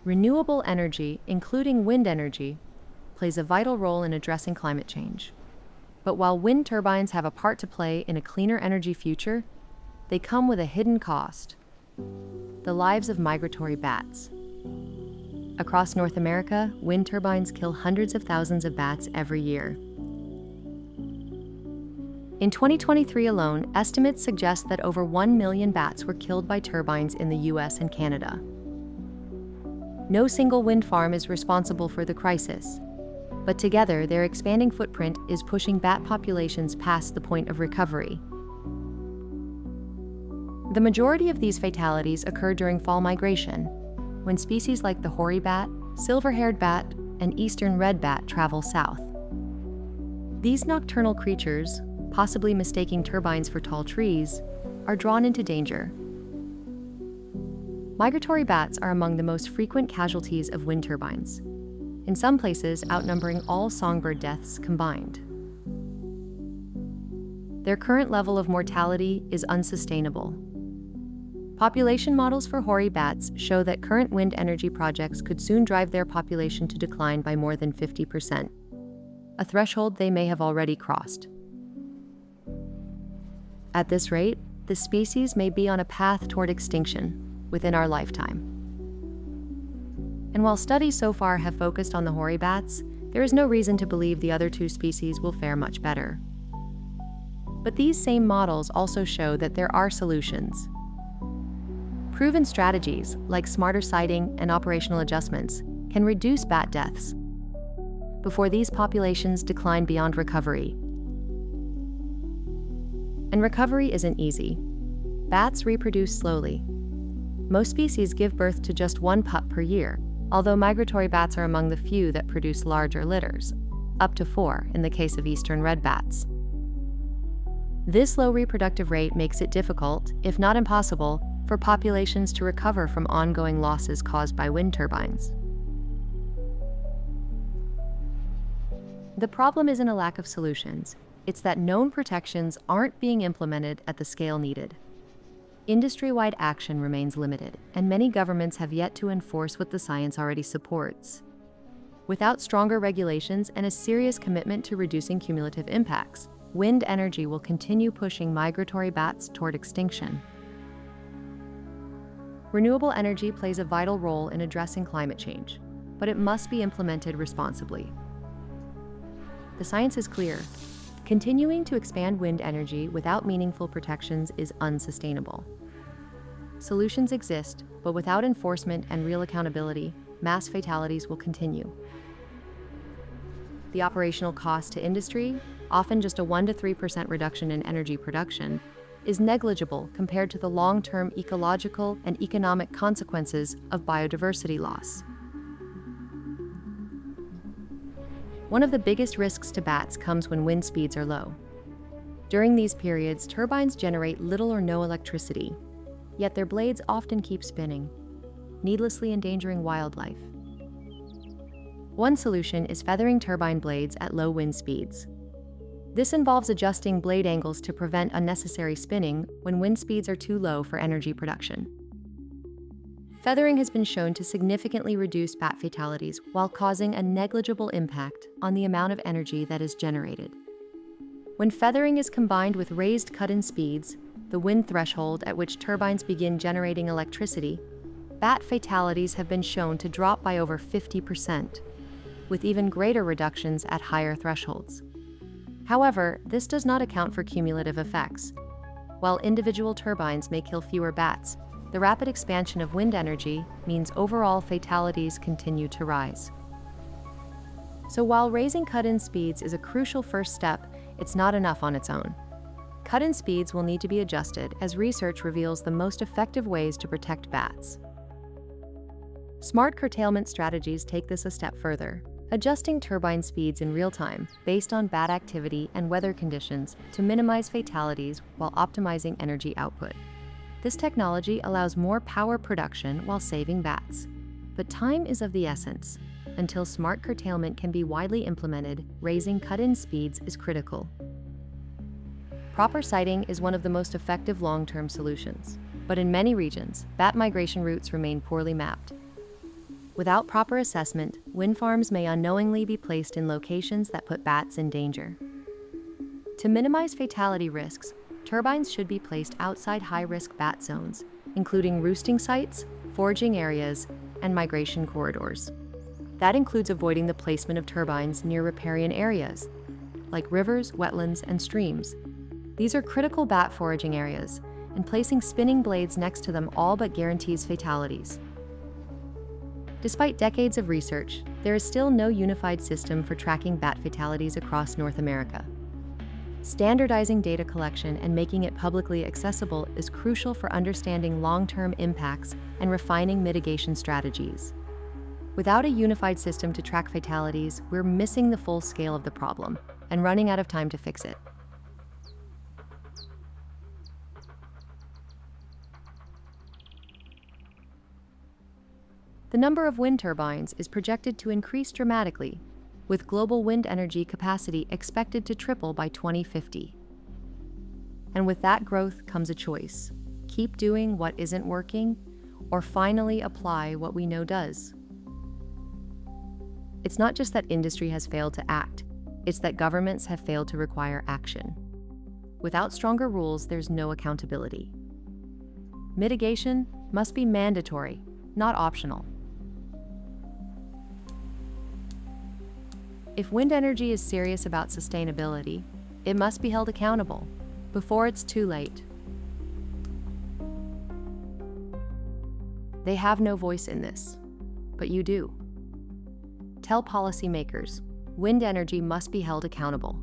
Renewable energy, including wind energy, plays a vital role in addressing climate change. But while wind turbines have a part to play in a cleaner energy future, they come with a hidden cost: the lives of migratory bats. Across North America, wind turbines kill hundreds of thousands of bats every year. In 2023 alone, estimates suggest that over 1 million bats were killed by turbines in the US and Canada. No single wind farm is responsible for the crisis, but together their expanding footprint is pushing bat populations past the point of recovery. The majority of these fatalities occur during fall migration, when species like the hoary bat, silver-haired bat, and eastern red bat travel south. These nocturnal creatures, possibly mistaking turbines for tall trees, are drawn into danger. Migratory bats are among the most frequent casualties of wind turbines, in some places outnumbering all songbird deaths combined. Their current level of mortality is unsustainable. Population models for hoary bats show that current wind energy projects could soon drive their population to decline by more than 50%, a threshold they may have already crossed. At this rate, the species may be on a path toward extinction within our lifetime. And while studies so far have focused on the hoary bats, there is no reason to believe the other two species will fare much better. But these same models also show that there are solutions. Proven strategies, like smarter sighting and operational adjustments, can reduce bat deaths before these populations decline beyond recovery. And recovery isn't easy. Bats reproduce slowly. Most species give birth to just one pup per year, although migratory bats are among the few that produce larger litters, up to 4 in the case of eastern red bats. This low reproductive rate makes it difficult, if not impossible, for populations to recover from ongoing losses caused by wind turbines. The problem isn't a lack of solutions, it's that known protections aren't being implemented at the scale needed. Industry-wide action remains limited, and many governments have yet to enforce what the science already supports. Without stronger regulations and a serious commitment to reducing cumulative impacts, wind energy will continue pushing migratory bats toward extinction. Renewable energy plays a vital role in addressing climate change, but it must be implemented responsibly. The science is clear. Continuing to expand wind energy without meaningful protections is unsustainable. Solutions exist, but without enforcement and real accountability, mass fatalities will continue. The operational cost to industry, often just a 1 to 3% reduction in energy production, is negligible compared to the long-term ecological and economic consequences of biodiversity loss. One of the biggest risks to bats comes when wind speeds are low. During these periods, turbines generate little or no electricity, yet their blades often keep spinning, needlessly endangering wildlife. One solution is feathering turbine blades at low wind speeds. This involves adjusting blade angles to prevent unnecessary spinning when wind speeds are too low for energy production. Feathering has been shown to significantly reduce bat fatalities while causing a negligible impact on the amount of energy that is generated. When feathering is combined with raised cut-in speeds, the wind threshold at which turbines begin generating electricity, bat fatalities have been shown to drop by over 50%, with even greater reductions at higher thresholds. However, this does not account for cumulative effects. While individual turbines may kill fewer bats, the rapid expansion of wind energy means overall fatalities continue to rise. So while raising cut-in speeds is a crucial first step, it's not enough on its own. Cut-in speeds will need to be adjusted as research reveals the most effective ways to protect bats. Smart curtailment strategies take this a step further, adjusting turbine speeds in real time based on bat activity and weather conditions to minimize fatalities while optimizing energy output. This technology allows more power production while saving bats. But time is of the essence. Until smart curtailment can be widely implemented, raising cut-in speeds is critical. Proper sighting is one of the most effective long-term solutions, but in many regions, bat migration routes remain poorly mapped. Without proper assessment, wind farms may unknowingly be placed in locations that put bats in danger. To minimize fatality risks, turbines should be placed outside high-risk bat zones, including roosting sites, foraging areas, and migration corridors. That includes avoiding the placement of turbines near riparian areas, like rivers, wetlands, and streams. These are critical bat foraging areas, and placing spinning blades next to them all but guarantees fatalities. Despite decades of research, there is still no unified system for tracking bat fatalities across North America. Standardizing data collection and making it publicly accessible is crucial for understanding long-term impacts and refining mitigation strategies. Without a unified system to track fatalities, we're missing the full scale of the problem and running out of time to fix it. The number of wind turbines is projected to increase dramatically, with global wind energy capacity expected to triple by 2050. And with that growth comes a choice: keep doing what isn't working, or finally apply what we know does. It's not just that industry has failed to act, it's that governments have failed to require action. Without stronger rules, there's no accountability. Mitigation must be mandatory, not optional. If wind energy is serious about sustainability, it must be held accountable before it's too late. They have no voice in this, but you do. Tell policymakers, wind energy must be held accountable.